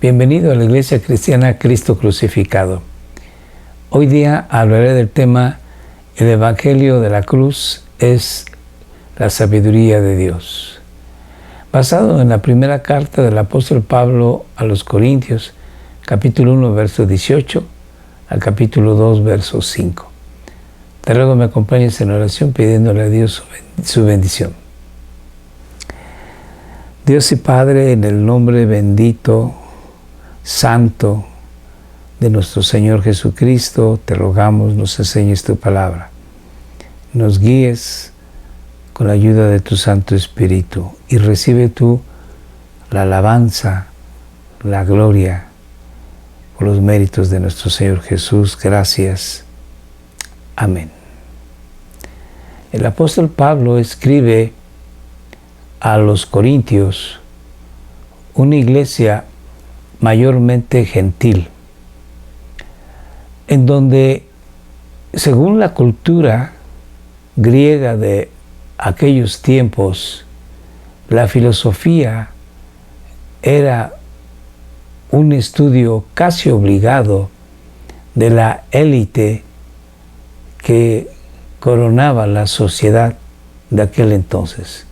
Bienvenido a la Iglesia Cristiana Cristo Crucificado. Hoy día hablaré del tema el Evangelio de la Cruz es la sabiduría de Dios. Basado en la primera carta del apóstol Pablo a los Corintios, capítulo 1, verso 18, al capítulo 2, verso 5. Te ruego me acompañes en oración pidiéndole a Dios su bendición. Dios y Padre, en el nombre bendito, santo de nuestro Señor Jesucristo, te rogamos nos enseñes tu palabra, nos guíes con la ayuda de tu Santo Espíritu y recibe tú la alabanza, la gloria por los méritos de nuestro Señor Jesús. Gracias. Amén. El apóstol Pablo escribe a los Corintios, una iglesia mayormente gentil, en donde, según la cultura griega de aquellos tiempos, la filosofía era un estudio casi obligado de la élite que coronaba la sociedad de aquel entonces.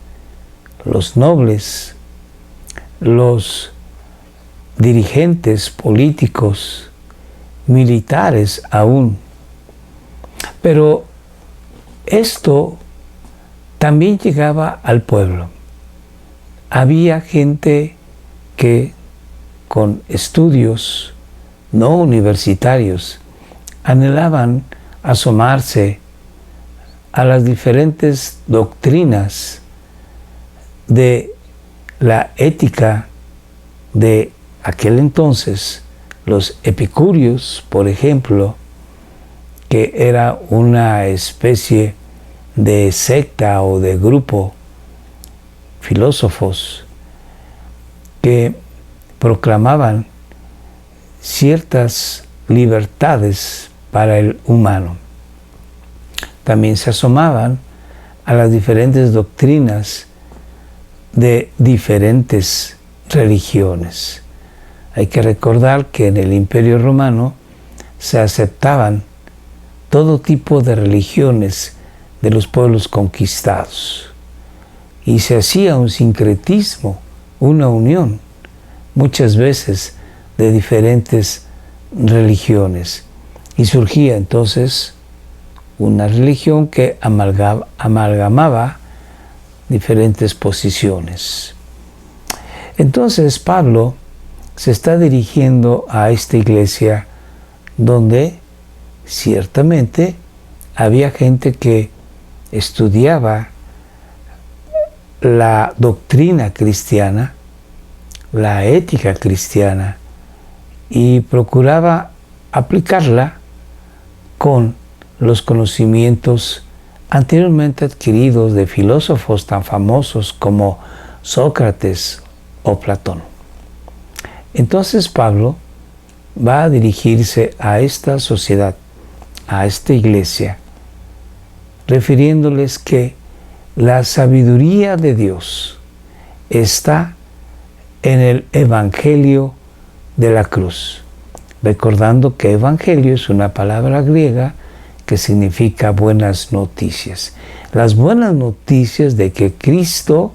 Los nobles, los dirigentes políticos, militares aún. Pero esto también llegaba al pueblo. Había gente que con estudios no universitarios anhelaban asomarse a las diferentes doctrinas de la ética de aquel entonces. Los epicúreos, por ejemplo, que era una especie de secta o de grupo filósofos que proclamaban ciertas libertades para el humano. También se asomaban a las diferentes doctrinas de diferentes religiones. Hay que recordar que en el Imperio Romano se aceptaban todo tipo de religiones de los pueblos conquistados y se hacía un sincretismo, una unión, muchas veces de diferentes religiones, y surgía entonces una religión que amalgamaba diferentes posiciones. Entonces Pablo se está dirigiendo a esta iglesia donde ciertamente había gente que estudiaba la doctrina cristiana, la ética cristiana, y procuraba aplicarla con los conocimientos anteriormente adquiridos de filósofos tan famosos como Sócrates o Platón. Entonces Pablo va a dirigirse a esta sociedad, a esta iglesia, refiriéndoles que la sabiduría de Dios está en el Evangelio de la cruz. Recordando que Evangelio es una palabra griega que significa buenas noticias. Las buenas noticias de que Cristo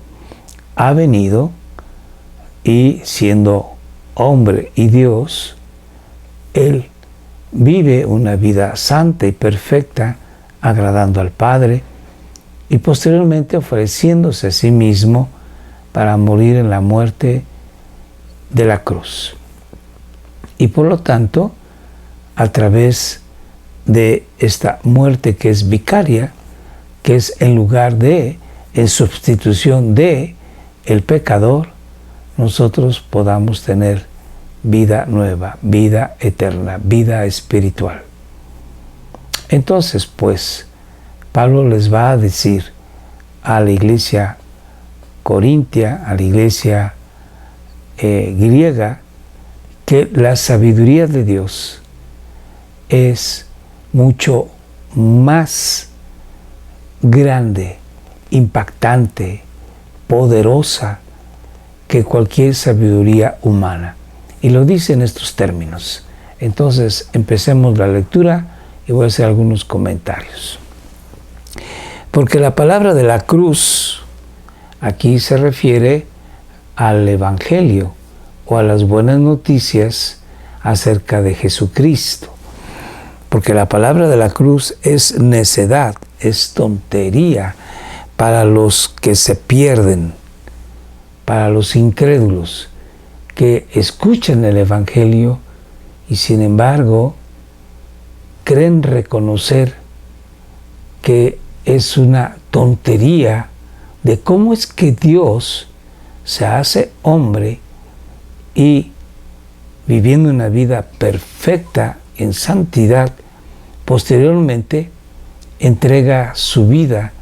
ha venido y siendo hombre y Dios, Él vive una vida santa y perfecta, agradando al Padre, y posteriormente ofreciéndose a sí mismo para morir en la muerte de la cruz. Y por lo tanto, a través de esta muerte que es vicaria, que es en lugar de, en sustitución de el pecador, nosotros podamos tener vida nueva, vida eterna, vida espiritual. Entonces, pues, Pablo les va a decir a la iglesia corintia, a la iglesia griega, que la sabiduría de Dios es mucho más grande, impactante, poderosa que cualquier sabiduría humana. Y lo dice en estos términos. Entonces, empecemos la lectura y voy a hacer algunos comentarios. Porque la palabra de la cruz aquí se refiere al Evangelio o a las buenas noticias acerca de Jesucristo. Porque la palabra de la cruz es necedad, es tontería para los que se pierden, para los incrédulos que escuchan el Evangelio y sin embargo creen reconocer que es una tontería de cómo es que Dios se hace hombre y viviendo una vida perfecta en santidad, posteriormente entrega su vida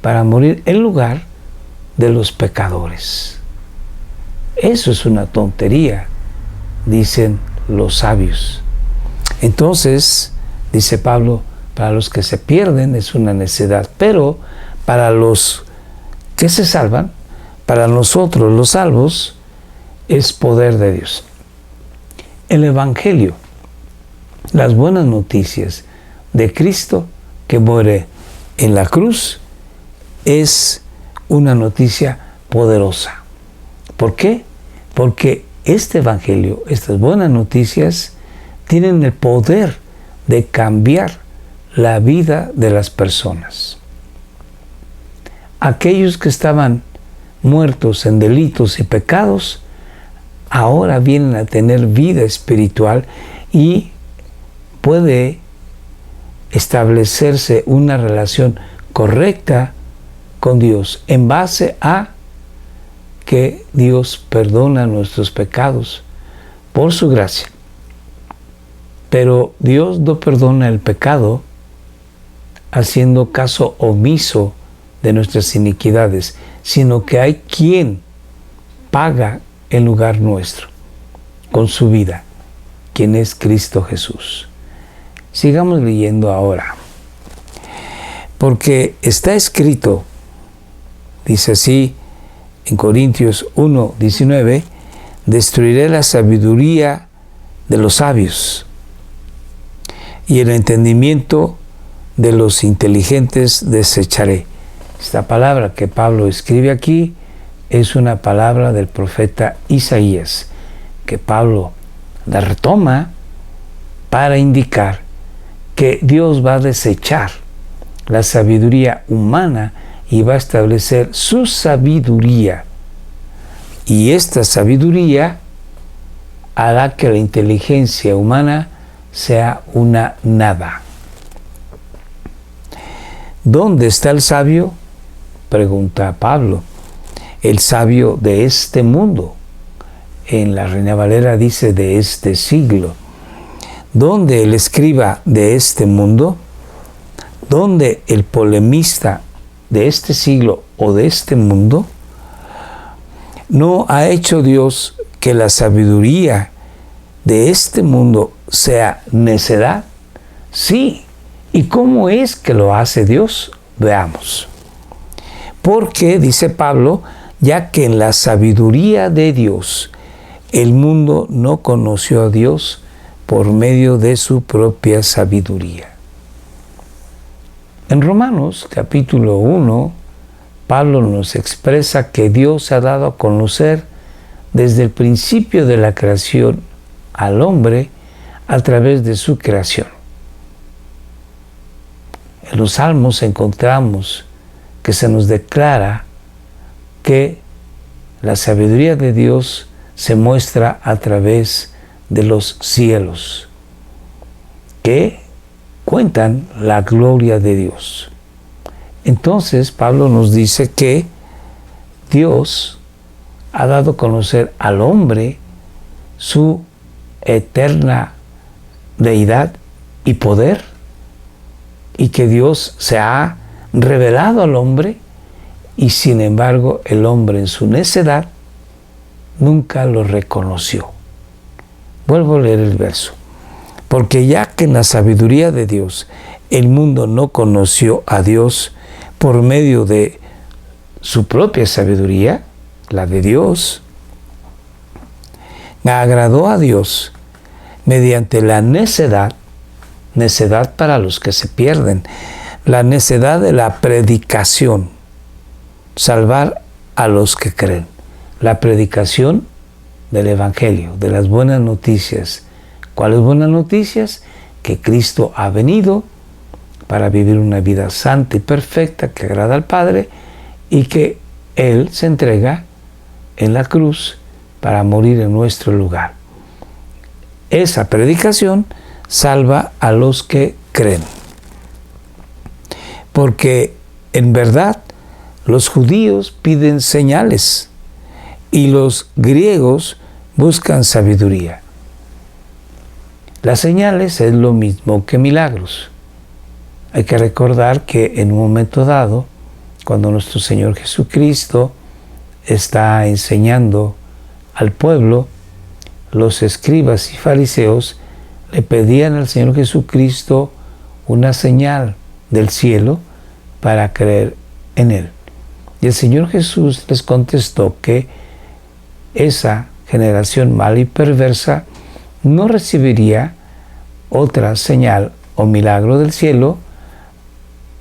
para morir en lugar de los pecadores. Eso es una tontería, dicen los sabios. Entonces, dice Pablo, para los que se pierden es una necedad, pero para los que se salvan, para nosotros los salvos, es poder de Dios. El Evangelio, las buenas noticias de Cristo que muere en la cruz, es una noticia poderosa. ¿Por qué? Porque este Evangelio, estas buenas noticias, tienen el poder de cambiar la vida de las personas. Aquellos que estaban muertos en delitos y pecados, ahora vienen a tener vida espiritual y puede establecerse una relación correcta con Dios en base a que Dios perdona nuestros pecados por su gracia. Pero Dios no perdona el pecado haciendo caso omiso de nuestras iniquidades, sino que hay quien paga en lugar nuestro con su vida, quien es Cristo Jesús. Sigamos leyendo ahora, porque está escrito, dice así en Corintios 1:19, destruiré la sabiduría de los sabios y el entendimiento de los inteligentes desecharé. Esta palabra que Pablo escribe aquí es una palabra del profeta Isaías, que Pablo la retoma para indicar que Dios va a desechar la sabiduría humana y va a establecer su sabiduría. Y esta sabiduría hará que la inteligencia humana sea una nada. ¿Dónde está el sabio?, pregunta Pablo. El sabio de este mundo. En la Reina Valera dice de este siglo. ¿Dónde el escriba de este mundo? ¿Dónde el polemista de este siglo o de este mundo? ¿No ha hecho Dios que la sabiduría de este mundo sea necedad? Sí. ¿Y cómo es que lo hace Dios? Veamos. Porque, dice Pablo, ya que en la sabiduría de Dios el mundo no conoció a Dios por medio de su propia sabiduría. En Romanos capítulo 1, Pablo nos expresa que Dios se ha dado a conocer desde el principio de la creación al hombre a través de su creación. En los Salmos encontramos que se nos declara que la sabiduría de Dios se muestra a través de los cielos, que cuentan la gloria de Dios. Entonces Pablo nos dice que Dios ha dado a conocer al hombre su eterna deidad y poder, y que Dios se ha revelado al hombre, y sin embargo el hombre en su necedad nunca lo reconoció. Vuelvo a leer el verso. Porque ya que en la sabiduría de Dios el mundo no conoció a Dios por medio de su propia sabiduría, la de Dios, agradó a Dios mediante la necedad para los que se pierden, la necedad de la predicación, salvar a los que creen, la predicación del Evangelio, de las buenas noticias. ¿Cuáles buenas noticias? Que Cristo ha venido para vivir una vida santa y perfecta que agrada al Padre, y que Él se entrega en la cruz para morir en nuestro lugar. Esa predicación salva a los que creen. Porque en verdad los judíos piden señales y los griegos buscan sabiduría. Las señales es lo mismo que milagros. Hay que recordar que en un momento dado, cuando nuestro Señor Jesucristo está enseñando al pueblo, los escribas y fariseos le pedían al Señor Jesucristo una señal del cielo para creer en Él. Y el Señor Jesús les contestó que esa generación mala y perversa no recibiría otra señal o milagro del cielo,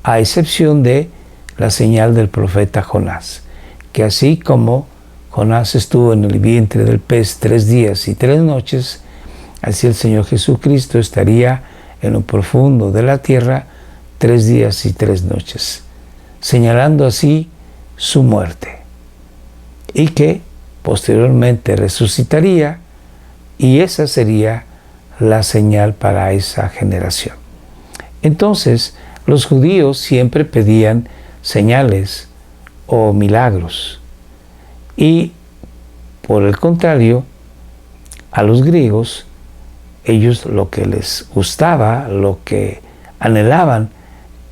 a excepción de la señal del profeta Jonás, que así como Jonás estuvo en el vientre del pez 3 días y 3 noches, así el Señor Jesucristo estaría en lo profundo de la tierra 3 días y 3 noches, señalando así su muerte, y que posteriormente resucitaría, y esa sería la señal para esa generación. Entonces, los judíos siempre pedían señales o milagros, y por el contrario, a los griegos, ellos lo que les gustaba, lo que anhelaban,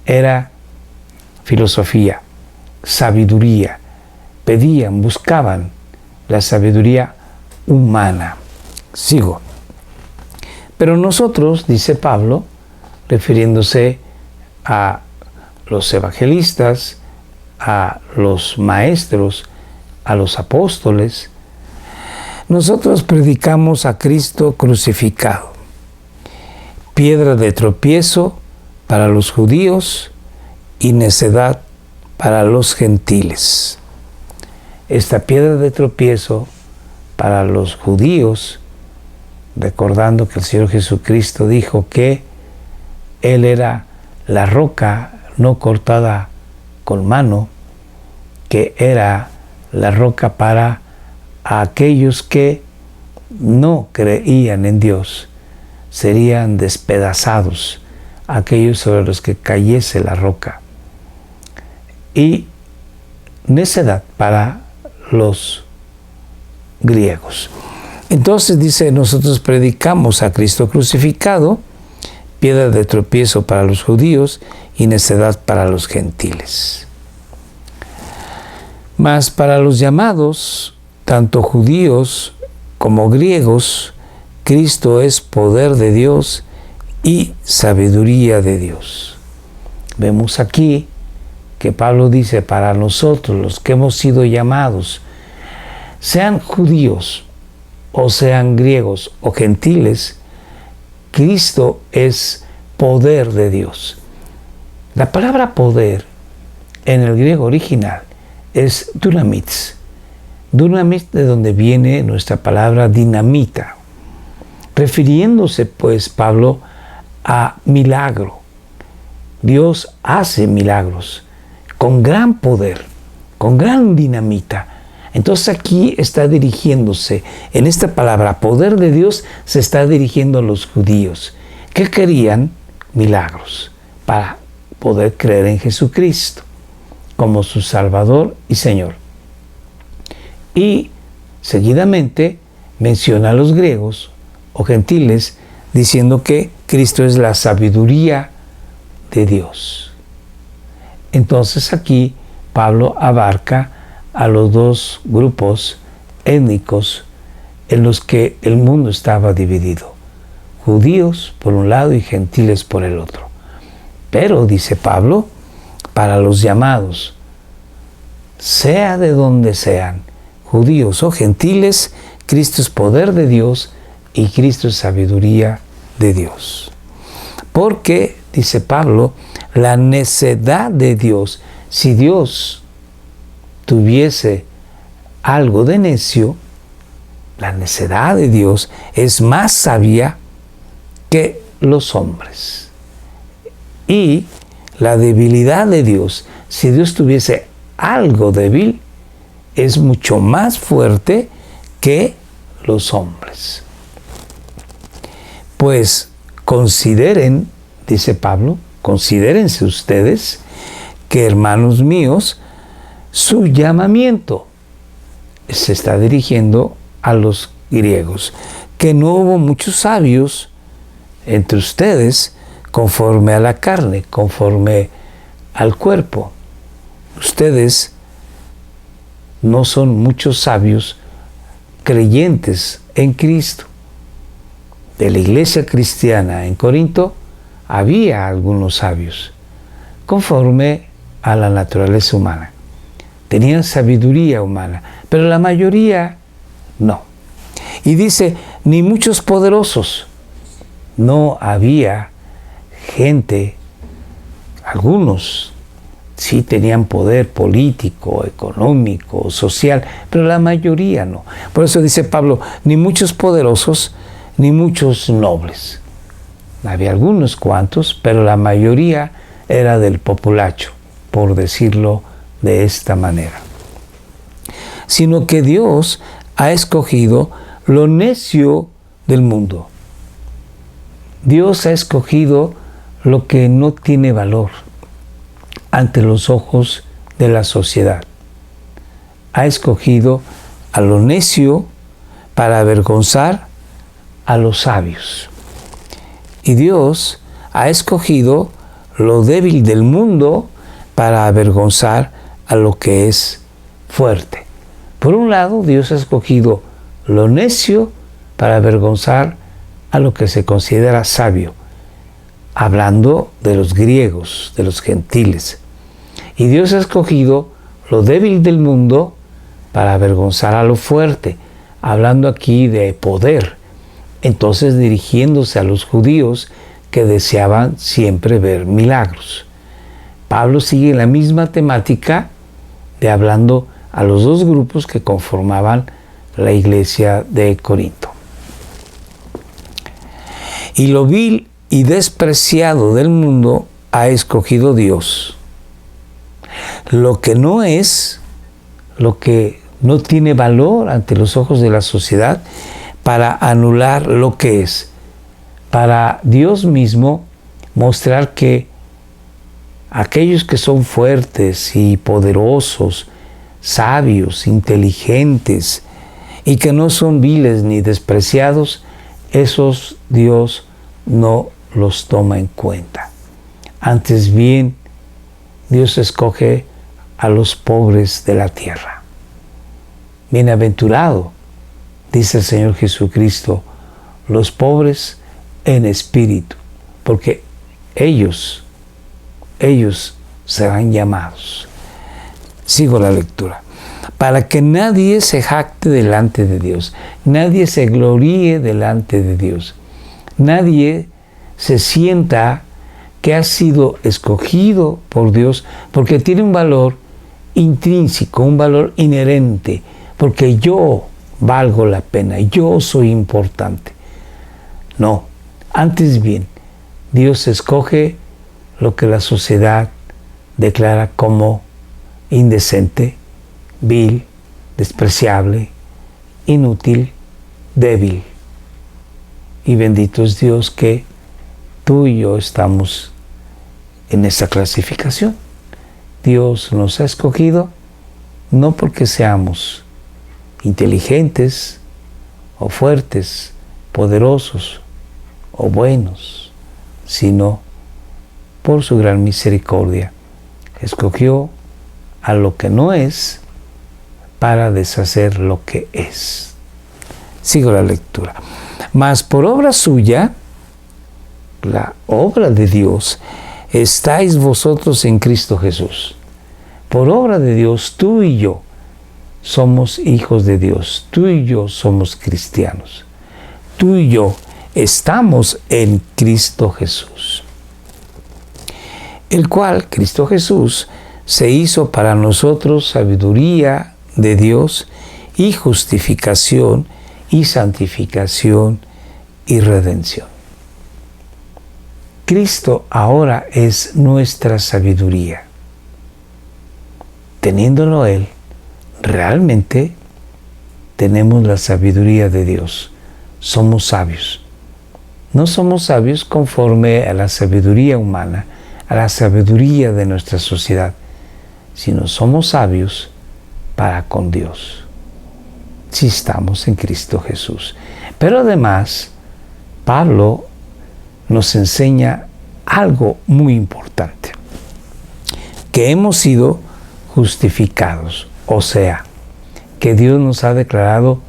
era filosofía, sabiduría. Pedían, buscaban la sabiduría humana. Sigo. Pero nosotros, dice Pablo, refiriéndose a los evangelistas, a los maestros, a los apóstoles, nosotros predicamos a Cristo crucificado, piedra de tropiezo para los judíos y necedad para los gentiles. Esta piedra de tropiezo para los judíos, recordando que el Señor Jesucristo dijo que Él era la roca no cortada con mano, que era la roca para aquellos que no creían en Dios, serían despedazados aquellos sobre los que cayese la roca, y necedad para los griegos. Entonces dice, nosotros predicamos a Cristo crucificado, piedra de tropiezo para los judíos y necedad para los gentiles. Mas para los llamados, tanto judíos como griegos, Cristo es poder de Dios y sabiduría de Dios. Vemos aquí que Pablo dice, para nosotros, los que hemos sido llamados, sean judíos o sean griegos o gentiles, Cristo es poder de Dios. La palabra poder en el griego original es dunamis. Dunamis, de donde viene nuestra palabra dinamita, refiriéndose pues Pablo a milagro. Dios hace milagros con gran poder, con gran dinamita. Entonces aquí está dirigiéndose, en esta palabra poder de Dios, se está dirigiendo a los judíos que querían milagros para poder creer en Jesucristo como su Salvador y Señor. Y seguidamente menciona a los griegos o gentiles diciendo que Cristo es la sabiduría de Dios. Entonces aquí Pablo abarca a los dos grupos étnicos en los que el mundo estaba dividido, judíos por un lado y gentiles por el otro. Pero, dice Pablo, para los llamados, sea de donde sean, judíos o gentiles, Cristo es poder de Dios y Cristo es sabiduría de Dios. Porque, dice Pablo, la necedad de Dios, si Dios tuviese algo de necio, la necedad de Dios es más sabia que los hombres. Y la debilidad de Dios, si Dios tuviese algo débil, es mucho más fuerte que los hombres. Pues consideren, dice Pablo, considérense ustedes que, hermanos míos, su llamamiento se está dirigiendo a los griegos, que no hubo muchos sabios entre ustedes conforme a la carne, conforme al cuerpo. Ustedes no son muchos sabios creyentes en Cristo. De la iglesia cristiana en Corinto había algunos sabios conforme a la naturaleza humana. Tenían sabiduría humana, pero la mayoría no. Y dice, ni muchos poderosos. No había gente, algunos sí tenían poder político, económico, social, pero la mayoría no. Por eso dice Pablo, ni muchos poderosos, ni muchos nobles. Había algunos cuantos, pero la mayoría era del populacho, por decirlo de esta manera. Sino que Dios ha escogido lo necio del mundo. Dios ha escogido lo que no tiene valor ante los ojos de la sociedad. Ha escogido a lo necio para avergonzar a los sabios. Y Dios ha escogido lo débil del mundo para avergonzar a lo que es fuerte. Por un lado, Dios ha escogido lo necio para avergonzar a lo que se considera sabio, hablando de los griegos, de los gentiles. Y Dios ha escogido lo débil del mundo para avergonzar a lo fuerte, hablando aquí de poder. Entonces dirigiéndose a los judíos que deseaban siempre ver milagros. Pablo sigue la misma temática de hablando a los dos grupos que conformaban la iglesia de Corinto. Y lo vil y despreciado del mundo ha escogido Dios. Lo que no es, lo que no tiene valor ante los ojos de la sociedad, para anular lo que es, para Dios mismo mostrar que aquellos que son fuertes y poderosos, sabios, inteligentes y que no son viles ni despreciados, esos Dios no los toma en cuenta. Antes bien, Dios escoge a los pobres de la tierra. Bienaventurado, dice el Señor Jesucristo, los pobres en espíritu, porque ellos serán llamados. Sigo la lectura. Para que nadie se jacte delante de Dios, nadie se gloríe delante de Dios, nadie se sienta que ha sido escogido por Dios porque tiene un valor intrínseco, un valor inherente, porque yo valgo la pena, yo soy importante. No, antes bien, Dios escoge lo que la sociedad declara como indecente, vil, despreciable, inútil, débil. Y bendito es Dios que tú y yo estamos en esa clasificación. Dios nos ha escogido no porque seamos inteligentes o fuertes, poderosos o buenos, sino por su gran misericordia. Escogió a lo que no es para deshacer lo que es. Sigo la lectura. Mas por obra suya, la obra de Dios, estáis vosotros en Cristo Jesús. Por obra de Dios, tú y yo somos hijos de Dios. Tú y yo somos cristianos. Tú y yo estamos en Cristo Jesús, el cual, Cristo Jesús, se hizo para nosotros sabiduría de Dios y justificación y santificación y redención. Cristo ahora es nuestra sabiduría. Teniéndolo Él, realmente tenemos la sabiduría de Dios. Somos sabios. No somos sabios conforme a la sabiduría humana, a la sabiduría de nuestra sociedad, sino somos sabios para con Dios, si estamos en Cristo Jesús. Pero además, Pablo nos enseña algo muy importante, que hemos sido justificados, o sea, que Dios nos ha declarado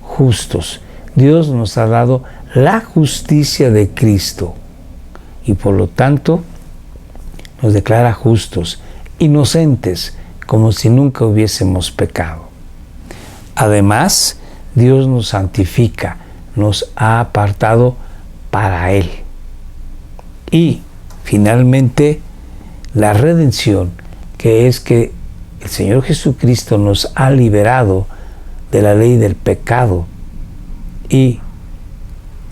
justos. Dios nos ha dado la justicia de Cristo y por lo tanto nos declara justos, inocentes, como si nunca hubiésemos pecado. Además, Dios nos santifica, nos ha apartado para Él. Y finalmente, la redención, que es que el Señor Jesucristo nos ha liberado de la ley del pecado y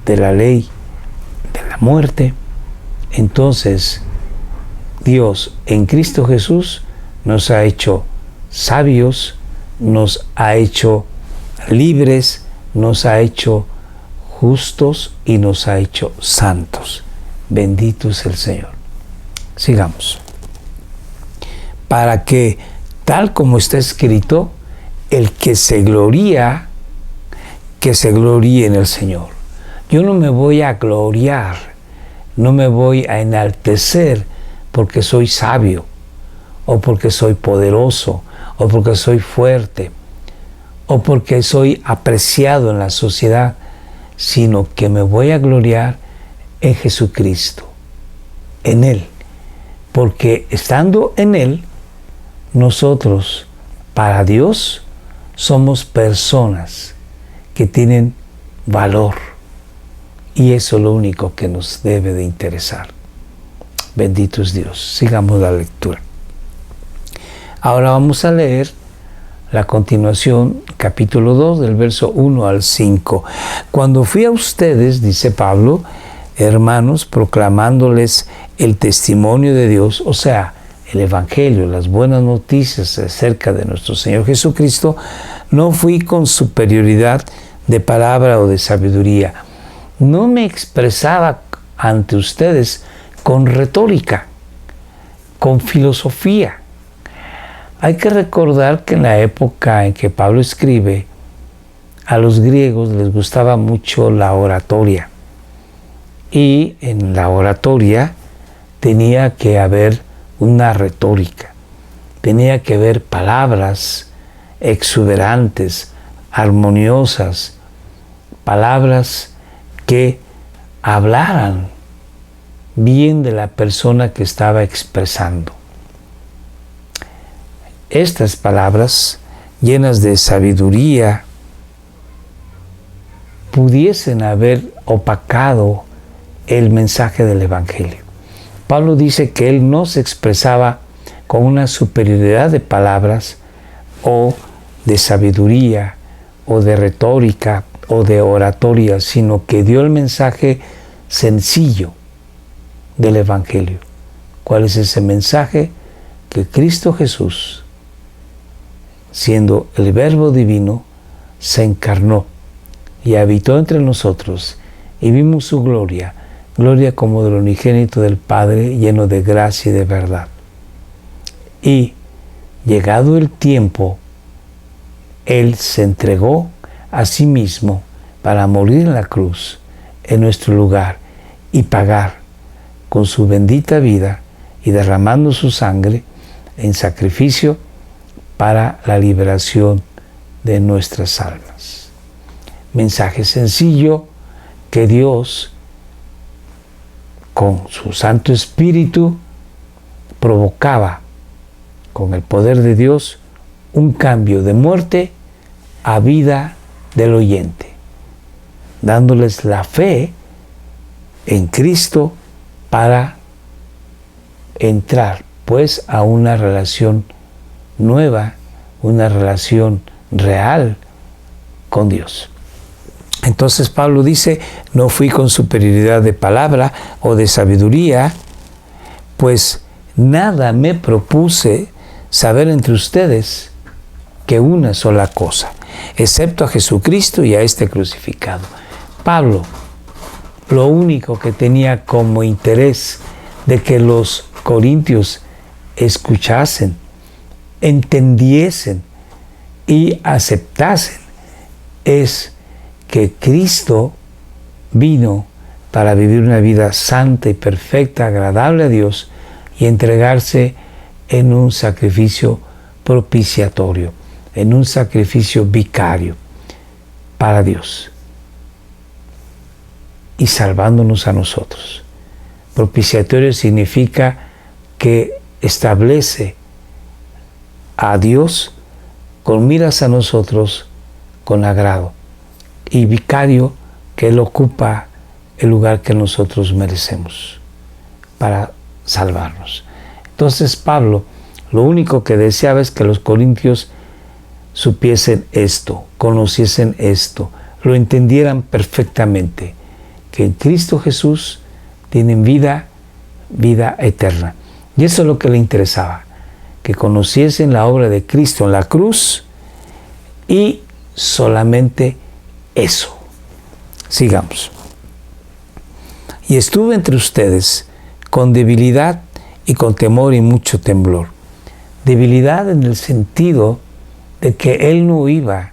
de la ley de la muerte. Entonces, Dios en Cristo Jesús nos ha hecho sabios, nos ha hecho libres, nos ha hecho justos y nos ha hecho santos. Bendito es el Señor. Sigamos. Para que, tal como está escrito, el que se gloría, que se gloríe en el Señor. Yo no me voy a gloriar, no me voy a enaltecer porque soy sabio, o porque soy poderoso, o porque soy fuerte, o porque soy apreciado en la sociedad, sino que me voy a gloriar en Jesucristo, en Él, porque estando en Él, nosotros, para Dios, somos personas que tienen valor, y eso es lo único que nos debe de interesar. Bendito es Dios. Sigamos la lectura. Ahora vamos a leer la continuación, capítulo 2, del verso 1 al 5. Cuando fui a ustedes, dice Pablo, hermanos, proclamándoles el testimonio de Dios, o sea, el Evangelio, las buenas noticias acerca de nuestro Señor Jesucristo, no fui con superioridad de palabra o de sabiduría. No me expresaba ante ustedes con retórica, con filosofía. Hay que recordar que en la época en que Pablo escribe, a los griegos les gustaba mucho la oratoria. Y en la oratoria tenía que haber una retórica, tenía que haber palabras exuberantes, armoniosas, palabras que hablaran bien de la persona que estaba expresando. Estas palabras, llenas de sabiduría, pudiesen haber opacado el mensaje del Evangelio. Pablo dice que él no se expresaba con una superioridad de palabras o de sabiduría o de retórica o de oratoria, sino que dio el mensaje sencillo del Evangelio. ¿Cuál es ese mensaje? Que Cristo Jesús, siendo el Verbo divino, se encarnó y habitó entre nosotros y vimos su gloria, gloria como del unigénito del Padre, lleno de gracia y de verdad. Y llegado el tiempo, Él se entregó a sí mismo para morir en la cruz en nuestro lugar y pagar con su bendita vida y derramando su sangre en sacrificio para la liberación de nuestras almas. Mensaje sencillo que Dios, con su Santo Espíritu, provocaba con el poder de Dios un cambio de muerte a vida del oyente, dándoles la fe en Cristo para entrar pues a una relación nueva, una relación real con Dios. Entonces Pablo dice, no fui con superioridad de palabra o de sabiduría, pues nada me propuse saber entre ustedes que una sola cosa, excepto a Jesucristo y a este crucificado. Pablo, lo único que tenía como interés de que los corintios escuchasen, entendiesen y aceptasen es que Cristo vino para vivir una vida santa y perfecta, agradable a Dios y entregarse en un sacrificio propiciatorio, en un sacrificio vicario para Dios y salvándonos a nosotros. Propiciatorio significa que establece a Dios con miras a nosotros con agrado, y vicario, que Él ocupa el lugar que nosotros merecemos para salvarnos. Entonces Pablo lo único que deseaba es que los corintios supiesen esto, conociesen esto, lo entendieran perfectamente, que en Cristo Jesús tienen vida eterna. Y eso es lo que le interesaba, que conociesen la obra de Cristo en la cruz y solamente eso. Sigamos. Y estuve entre ustedes con debilidad y con temor y mucho temblor. Debilidad en el sentido de que él no iba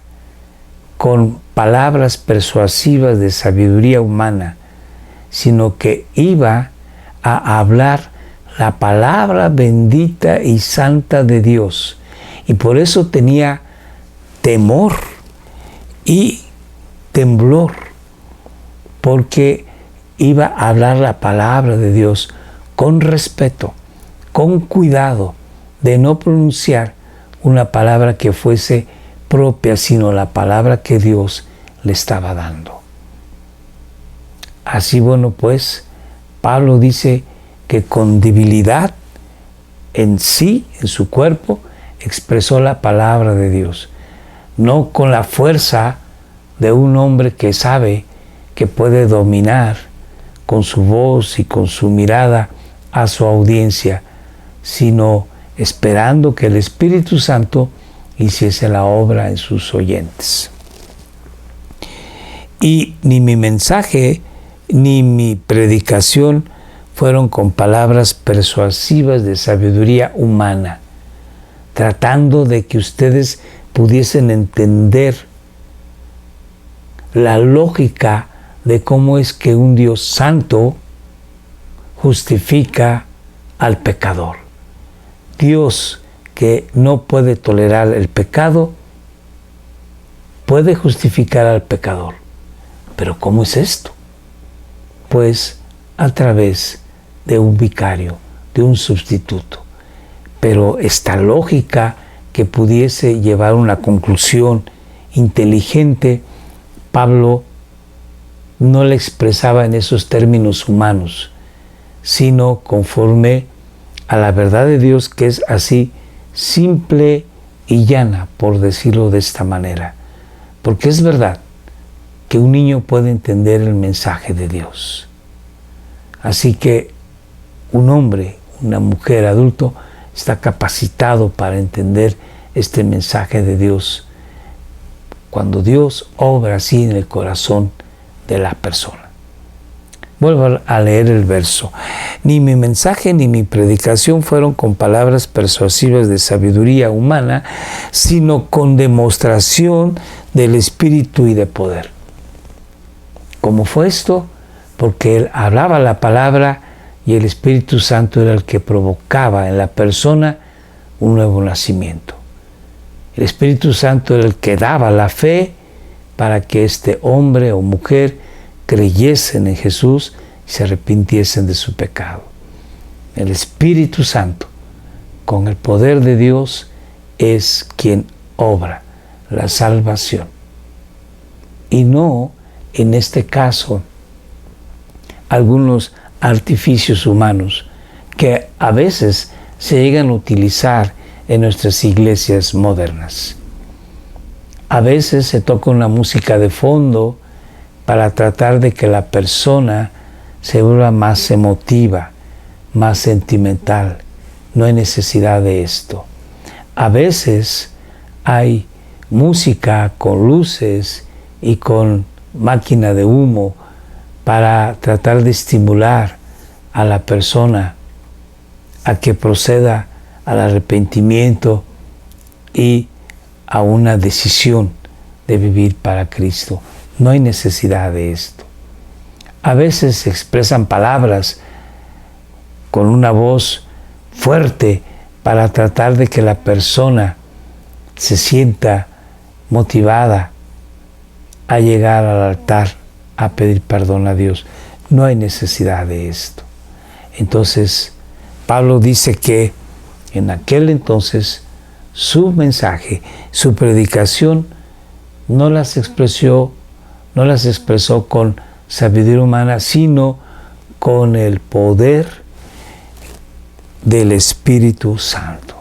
con palabras persuasivas de sabiduría humana, sino que iba a hablar la palabra bendita y santa de Dios. Y por eso tenía temor y temblor, porque iba a hablar la palabra de Dios con respeto, con cuidado de no pronunciar una palabra que fuese propia, sino la palabra que Dios le estaba dando. Así, bueno, pues Pablo dice que con debilidad en sí, en su cuerpo, expresó la palabra de Dios, no con la fuerza de un hombre que sabe que puede dominar con su voz y con su mirada a su audiencia, sino esperando que el Espíritu Santo hiciese la obra en sus oyentes. Y ni mi mensaje ni mi predicación fueron con palabras persuasivas de sabiduría humana, tratando de que ustedes pudiesen entender la lógica de cómo es que un Dios santo justifica al pecador. Dios, que no puede tolerar el pecado, puede justificar al pecador. ¿Pero cómo es esto? Pues a través de un vicario, de un sustituto. Pero esta lógica que pudiese llevar a una conclusión inteligente, Pablo no la expresaba en esos términos humanos, sino conforme a la verdad de Dios, que es así simple y llana, por decirlo de esta manera. Porque es verdad que un niño puede entender el mensaje de Dios. Así que un hombre, una mujer, adulto, está capacitado para entender este mensaje de Dios cuando Dios obra así en el corazón de la persona. Vuelvo a leer el verso. Ni mi mensaje ni mi predicación fueron con palabras persuasivas de sabiduría humana, sino con demostración del Espíritu y de poder. ¿Cómo fue esto? Porque él hablaba la palabra y el Espíritu Santo era el que provocaba en la persona un nuevo nacimiento. El Espíritu Santo era el que daba la fe para que este hombre o mujer creyesen en Jesús y se arrepintiesen de su pecado. El Espíritu Santo, con el poder de Dios, es quien obra la salvación. Y no, en este caso, algunos artificios humanos que a veces se llegan a utilizar en nuestras iglesias modernas. A veces se toca una música de fondo para tratar de que la persona se vuelva más emotiva, más sentimental. No hay necesidad de esto. A veces hay música con luces y con máquina de humo para tratar de estimular a la persona a que proceda al arrepentimiento y a una decisión de vivir para Cristo. No hay necesidad de esto. A veces se expresan palabras con una voz fuerte para tratar de que la persona se sienta motivada a llegar al altar a pedir perdón a Dios. No hay necesidad de esto. Entonces, Pablo dice que en aquel entonces su mensaje, su predicación, no las expresó con sabiduría humana, sino con el poder del Espíritu Santo.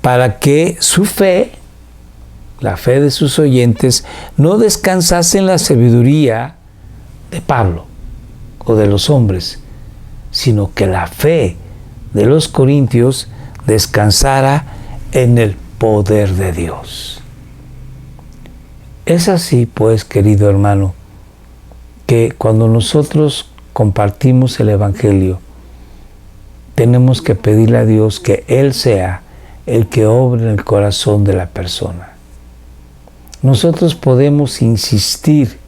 Para que su fe, la fe de sus oyentes, no descansase en la sabiduría de Pablo o de los hombres, sino que la fe de los corintios descansara en el poder de Dios. Es así, pues, querido hermano, que cuando nosotros compartimos el Evangelio, tenemos que pedirle a Dios que Él sea el que obre en el corazón de la persona. Nosotros podemos insistir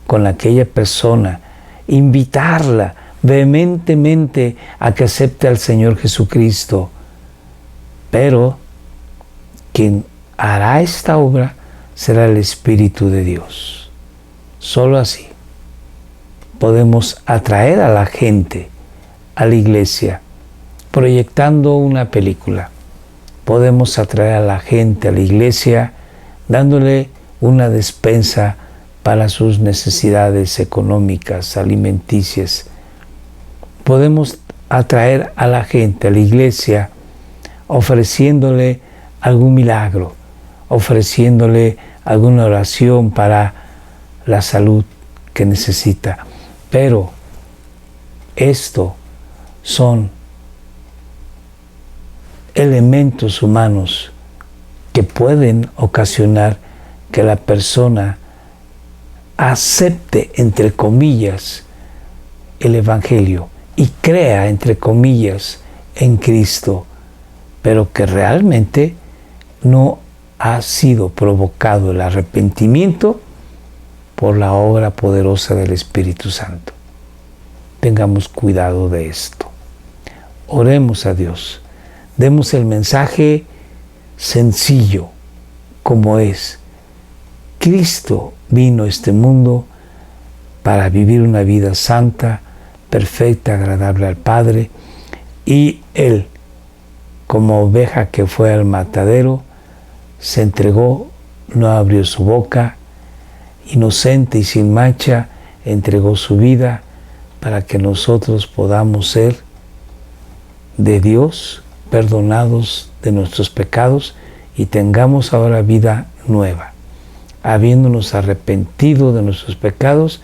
con aquella persona, invitarla vehementemente a que acepte al Señor Jesucristo, pero quien hará esta obra será el Espíritu de Dios. Solo así podemos atraer a la gente a la iglesia, proyectando una película. Podemos atraer a la gente a la iglesia dándole una despensa para sus necesidades económicas, alimenticias. Podemos atraer a la gente a la iglesia ofreciéndole algún milagro, ofreciéndole alguna oración para la salud que necesita. Pero esto son elementos humanos que pueden ocasionar que la persona acepte, entre comillas, el Evangelio y crea, entre comillas, en Cristo, pero que realmente no ha sido provocado el arrepentimiento por la obra poderosa del Espíritu Santo. Tengamos cuidado de esto. Oremos a Dios. Demos el mensaje sencillo como es. Cristo vino a este mundo para vivir una vida santa, perfecta, agradable al Padre, y Él, como oveja que fue al matadero, se entregó, no abrió su boca, inocente y sin mancha, entregó su vida para que nosotros podamos ser de Dios, perdonados de nuestros pecados y tengamos ahora vida nueva, habiéndonos arrepentido de nuestros pecados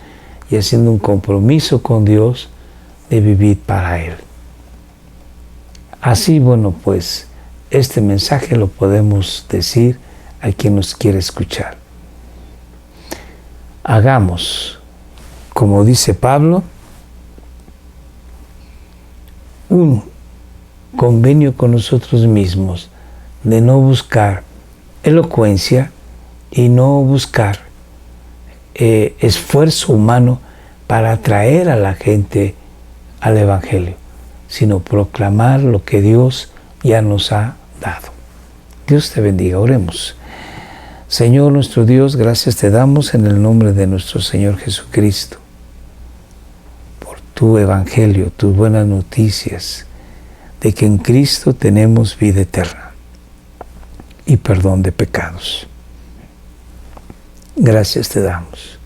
y haciendo un compromiso con Dios de vivir para Él. Así, bueno, pues este mensaje lo podemos decir a quien nos quiere escuchar. Hagamos, como dice Pablo, un convenio con nosotros mismos de no buscar elocuencia y no buscar esfuerzo humano para atraer a la gente al Evangelio, sino proclamar lo que Dios ya nos ha dado. Dios te bendiga. Oremos. Señor nuestro Dios, gracias te damos en el nombre de nuestro Señor Jesucristo por tu Evangelio, tus buenas noticias de que en Cristo tenemos vida eterna y perdón de pecados. Gracias te damos.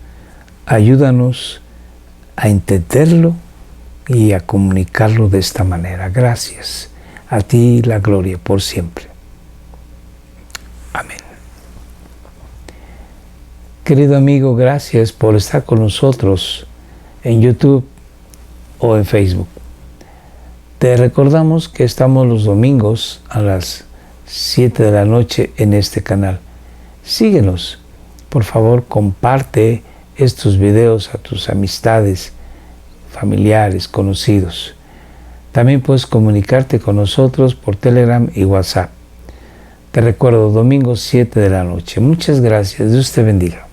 Ayúdanos a entenderlo y a comunicarlo de esta manera. Gracias. A ti la gloria por siempre. Amén. Querido amigo, gracias por estar con nosotros en YouTube o en Facebook. Te recordamos que estamos los domingos a las 7 de la noche en este canal. Síguenos. Por favor, comparte estos videos a tus amistades, familiares, conocidos. También puedes comunicarte con nosotros por Telegram y WhatsApp. Te recuerdo, domingo 7 de la noche. Muchas gracias. Dios te bendiga.